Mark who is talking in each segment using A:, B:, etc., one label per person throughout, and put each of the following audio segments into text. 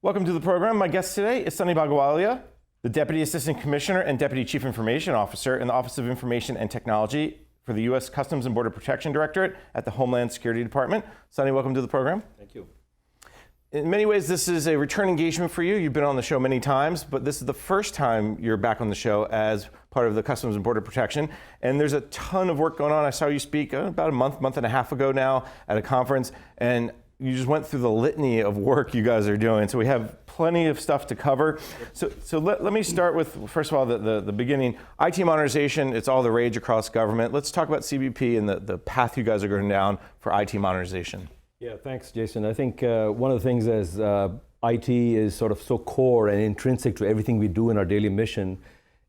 A: Welcome to the program. My guest today is Sunny Bhagawalia, the Deputy Assistant Commissioner and Deputy Chief Information Officer in the Office of Information and Technology for the U.S. Customs and Border Protection Directorate at the Homeland Security Department. Sunny, welcome to the program.
B: Thank you.
A: In many ways, this is a return engagement for you. You've been on the show many times, but this is the first time you're back on the show as part of the Customs and Border Protection. And there's a ton of work going on. I saw you speak about a month and a half ago now at a conference, and you just went through the litany of work you guys are doing. So we have plenty of stuff to cover. So let me start with, first of all, the beginning. IT modernization, it's all the rage across government. Let's talk about CBP and the path you guys are going down for IT modernization.
B: Yeah, thanks, Jason. I think one of the things is IT is sort of so core and intrinsic to everything we do in our daily mission.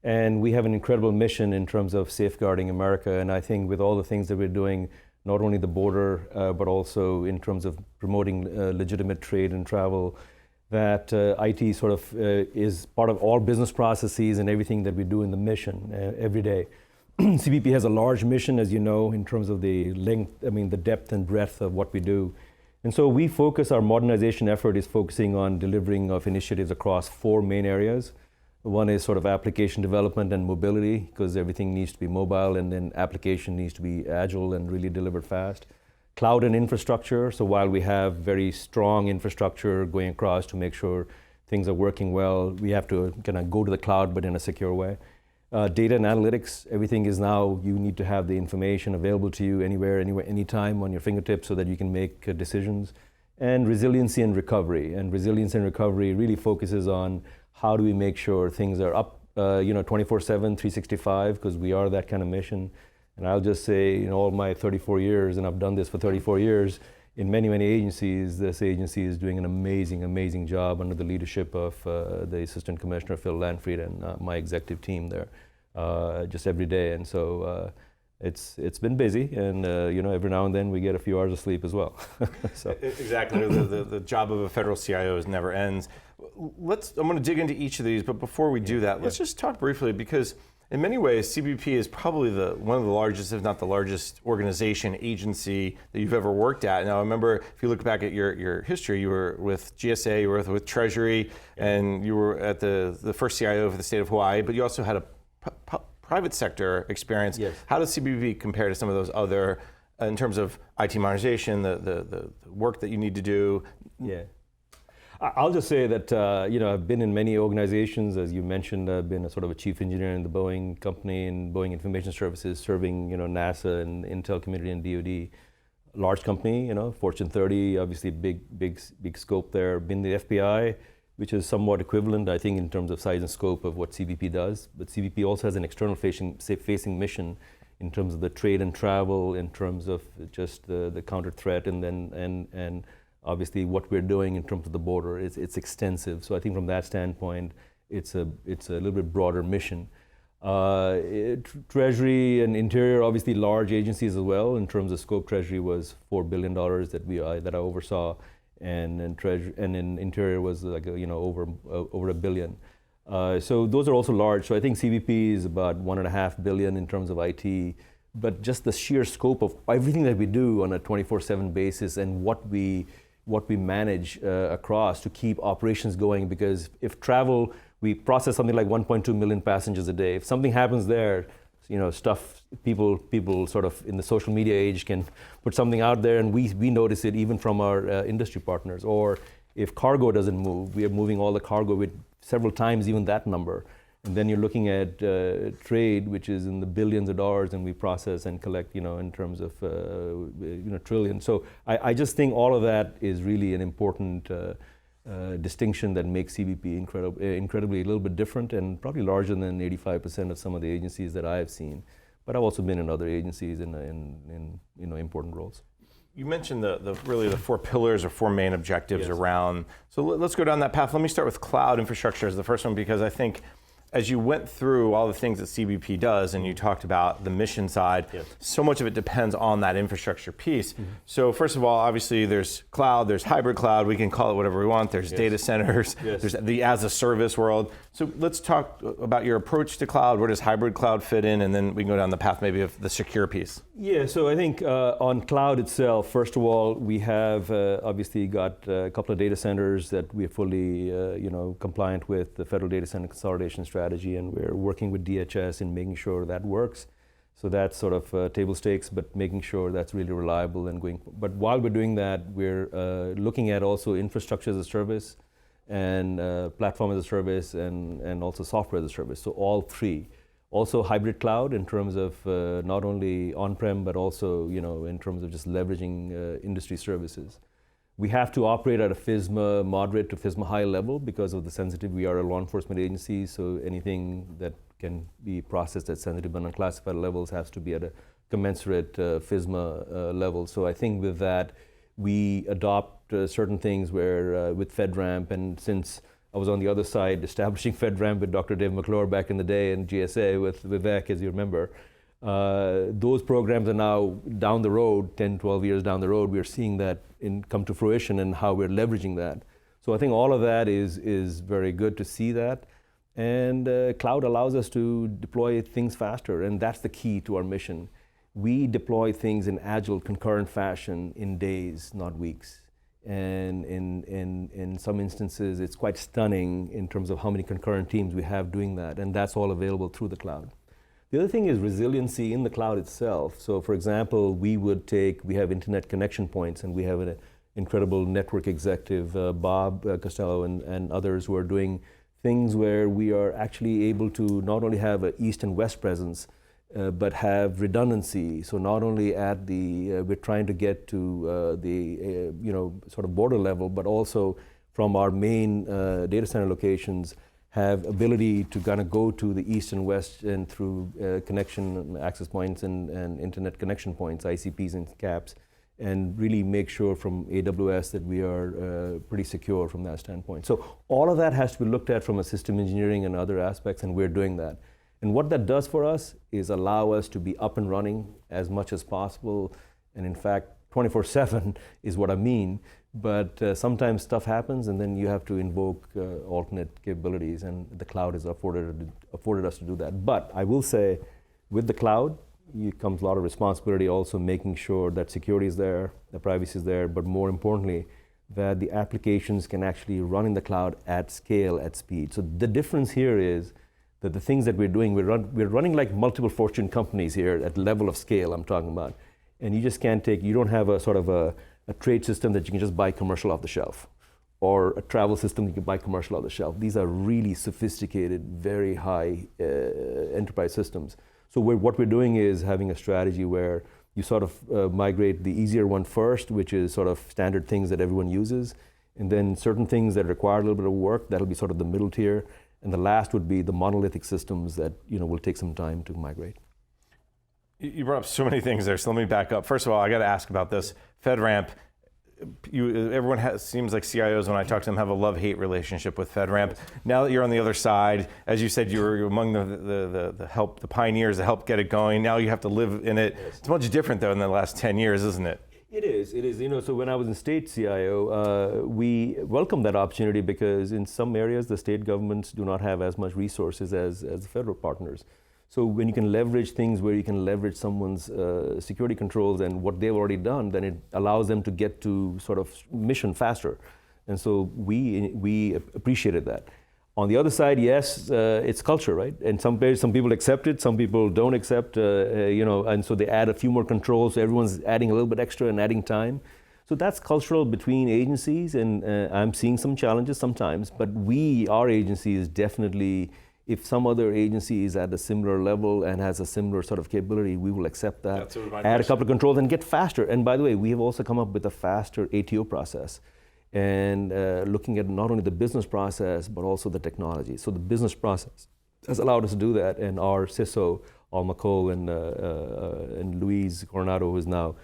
B: And we have an incredible mission in terms of safeguarding America. And I think with all the things that we're doing, not only the border, but also in terms of promoting legitimate trade and travel, that IT sort of is part of all business processes and everything that we do in the mission every day. CBP has a large mission, as you know, in terms of the length, the depth and breadth of what we do. And so we focus, our modernization effort is focusing on delivering of initiatives across four main areas. One is sort of application development and mobility, because everything needs to be mobile, and then application needs to be agile and really delivered fast. Cloud and infrastructure, so while we have very strong infrastructure going across to make sure things are working well, we have to kind of go to the cloud, but in a secure way. Data and analytics, everything is now, you need to have the information available to you anywhere, anytime on your fingertips so that you can make decisions. And resiliency and recovery. And resilience and recovery really focuses on how do we make sure things are up 24/7, 365, because we are that kind of mission. And I'll just say, in all my 34 years, and I've done this for 34 years, in many, many agencies, this agency is doing an amazing, amazing job under the leadership of the Assistant Commissioner, Phil Lanfried, and my executive team there, just every day. And so it's been busy, and every now and then we get a few hours of sleep as well. So.
A: Exactly, the job of a federal CIO never ends. I'm going to dig into each of these, but before we do that, let's just talk briefly, because in many ways, CBP is probably one of the largest, if not the largest, organization, agency that you've ever worked at. Now, I remember, if you look back at your history, you were with GSA, you were with Treasury, and you were at the first CIO for the state of Hawaii, but you also had a private sector experience.
B: Yes.
A: How does CBP compare to some of those other, in terms of IT modernization, the work that you need to do?
B: Yeah. I'll just say that I've been in many organizations, as you mentioned. I've been a sort of a chief engineer in the Boeing company and Boeing Information Services, serving NASA and Intel community and DoD. Large company, Fortune 30, obviously big scope there. Been the FBI, which is somewhat equivalent, I think, in terms of size and scope of what CBP does. But CBP also has an external facing mission in terms of the trade and travel, in terms of just the counter threat, and obviously what we're doing in terms of the border. It's extensive. So I think from that standpoint, it's a little bit broader mission. Treasury and Interior, obviously large agencies as well. In terms of scope, Treasury was $4 billion that I oversaw, and in Interior was like over $1 billion. So those are also large. So I think CBP is about $1.5 billion in terms of IT. But just the sheer scope of everything that we do on a 24/7 basis, and what we manage across to keep operations going, because if travel, we process something like 1.2 million passengers a day. If something happens there, people sort of in the social media age can put something out there, and we notice it even from our industry partners. Or if cargo doesn't move, we are moving all the cargo with several times even that number. And then you're looking at trade, which is in the billions of dollars, and we process and collect, in terms of trillions. So I just think all of that is really an important distinction that makes CBP incredibly a little bit different, and probably larger than 85% of some of the agencies that I have seen. But I've also been in other agencies in important roles.
A: You mentioned really the four pillars or four main objectives
B: Yes.
A: around. So let's go down that path. Let me start with cloud infrastructure as the first one, because I think as you went through all the things that CBP does, and you talked about the mission side, so much of it depends on that infrastructure piece. So first of all, obviously there's cloud, there's hybrid cloud, we can call it whatever we want, there's data centers, there's the as a service world. So let's talk about your approach to cloud. Where does hybrid cloud fit in? And then we can go down the path maybe of the secure piece.
B: Yeah, so I think on cloud itself, first of all, we have obviously got a couple of data centers that we are fully compliant with the Federal Data Center Consolidation Strategy, and we're working with DHS in making sure that works. So that's sort of table stakes, but making sure that's really reliable and going. But while we're doing that, we're looking at also infrastructure as a service and platform as a service and also software as a service. So all three. Also hybrid cloud in terms of not only on-prem, but also in terms of just leveraging industry services. We have to operate at a FISMA moderate to FISMA high level because of the sensitivity. We are a law enforcement agency, so anything that can be processed at sensitive and unclassified levels has to be at a commensurate FISMA level. So I think with that, we adopt certain things where with FedRAMP, and since I was on the other side establishing FedRAMP with Dr. Dave McClure back in the day and GSA with Vivek, as you remember, those programs are now down the road, 10, 12 years down the road, we're seeing that come to fruition and how we're leveraging that. So I think all of that is very good to see that. And cloud allows us to deploy things faster, and that's the key to our mission. We deploy things in agile, concurrent fashion in days, not weeks. And in some instances, it's quite stunning in terms of how many concurrent teams we have doing that, and that's all available through the cloud. The other thing is resiliency in the cloud itself. So for example, we have internet connection points, and we have an incredible network executive, Bob Costello and others who are doing things where we are actually able to not only have an east and west presence, but have redundancy. So not only at we're trying to get to the sort of border level, but also from our main data center locations, have ability to kind of go to the east and west and through connection access points and internet connection points, ICPs and CAPs, and really make sure from AWS that we are pretty secure from that standpoint. So all of that has to be looked at from a system engineering and other aspects, and we're doing that. And what that does for us is allow us to be up and running as much as possible. And in fact, 24/7 is what I mean. But sometimes stuff happens, and then you have to invoke alternate capabilities, and the cloud has afforded us to do that. But I will say, with the cloud, comes a lot of responsibility also making sure that security is there, the privacy is there, but more importantly, that the applications can actually run in the cloud at scale, at speed. So the difference here is that the things that we're doing, we're running like multiple Fortune companies here at level of scale I'm talking about. And you just can't you don't have a sort of a trade system that you can just buy commercial off the shelf, or a travel system you can buy commercial off the shelf. These are really sophisticated, very high enterprise systems. So what we're doing is having a strategy where you sort of migrate the easier one first, which is sort of standard things that everyone uses, and then certain things that require a little bit of work, that'll be sort of the middle tier, and the last would be the monolithic systems that will take some time to migrate.
A: You brought up so many things there, so let me back up. First of all, I got to ask about this. FedRAMP, everyone seems like CIOs, when I talk to them, have a love-hate relationship with FedRAMP. Now that you're on the other side, as you said, you're among the pioneers that helped get it going. Now you have to live in it. It's much different, though, in the last 10 years, isn't it?
B: It is. So when I was in state CIO, we welcomed that opportunity because in some areas, the state governments do not have as much resources as the federal partners. So when you can leverage things where you can leverage someone's security controls and what they've already done, then it allows them to get to sort of mission faster. And so we appreciated that. On the other side, yes, it's culture, right? And some people accept it, some people don't accept, and so they add a few more controls. So everyone's adding a little bit extra and adding time. So that's cultural between agencies, and I'm seeing some challenges sometimes, but our agency is definitely, if some other agency is at a similar level and has a similar sort of capability, we will accept that, add a couple of controls and get faster. And by the way, we have also come up with a faster ATO process, and looking at not only the business process, but also the technology. So the business process has allowed us to do that, and our CISO, Al McCall, and Luis Coronado, who is now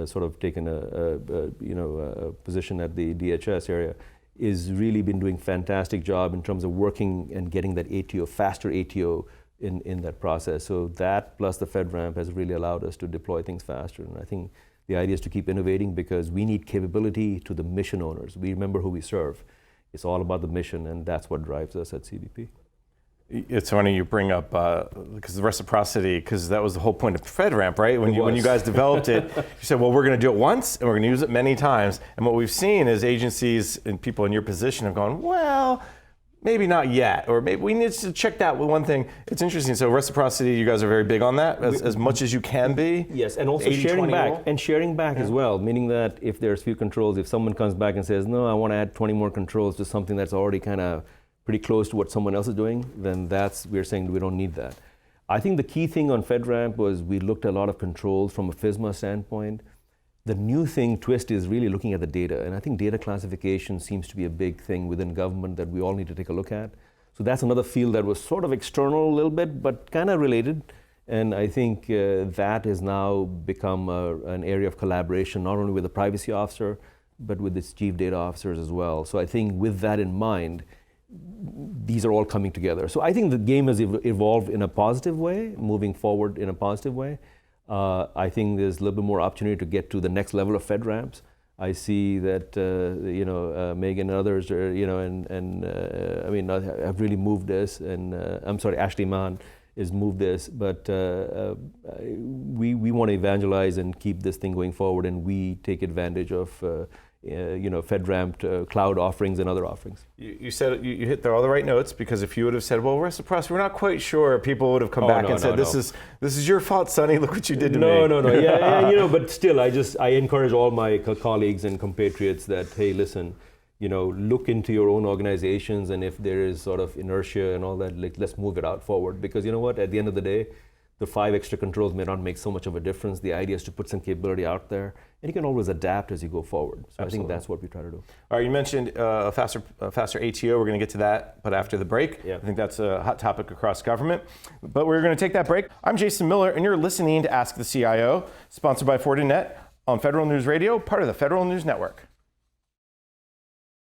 B: sort of taken a position at the DHS area, is really been doing fantastic job in terms of working and getting that ATO, faster ATO in that process. So that plus the FedRAMP has really allowed us to deploy things faster. And I think the idea is to keep innovating because we need capability to the mission owners. We remember who we serve. It's all about the mission, and that's what drives us at CBP.
A: It's funny you bring up because the reciprocity, because that was the whole point of FedRAMP, right? When you guys developed it, you said, well, we're going to do it once and we're going to use it many times. And what we've seen is agencies and people in your position have gone, well, maybe not yet, or maybe we need to check that with one thing. It's interesting. So reciprocity, you guys are very big on that, as much as you can be.
B: Yes, and also sharing back as well, meaning that if there's few controls, if someone comes back and says, no, I want to add 20 more controls to something that's already kind of pretty close to what someone else is doing, then we're saying we don't need that. I think the key thing on FedRAMP was we looked at a lot of controls from a FISMA standpoint. The new twist is really looking at the data, and I think data classification seems to be a big thing within government that we all need to take a look at. So that's another field that was sort of external a little bit, but kind of related. And I think that has now become an area of collaboration, not only with the privacy officer, but with its chief data officers as well. So I think with that in mind, these are all coming together. So I think the game has evolved in a positive way, moving forward in a positive way. I think there's a little bit more opportunity to get to the next level of FedRAMPs. I see that Megan and others are, have really moved this, and Ashley Mann has moved this, but we want to evangelize and keep this thing going forward, and we take advantage of FedRAMP cloud offerings and other offerings.
A: You said you hit all the right notes, because if you would have said, well, reciprocity, we're not quite sure, people would have come back and said, this is your fault, Sonny, look what you did to me.
B: No, but still, I encourage all my colleagues and compatriots that, hey, listen, look into your own organizations, and if there is sort of inertia and all that, let's move it out forward, because you know what, at the end of the day, the 5 extra controls may not make so much of a difference. The idea is to put some capability out there, and you can always adapt as you go forward. So Absolutely. I think that's what we try to do.
A: All right, you mentioned a faster ATO. We're going to get to that, but after the break.
B: Yeah.
A: I think that's a hot topic across government. But we're going to take that break. I'm Jason Miller, and you're listening to Ask the CIO, sponsored by Fortinet on Federal News Radio, part of the Federal News Network.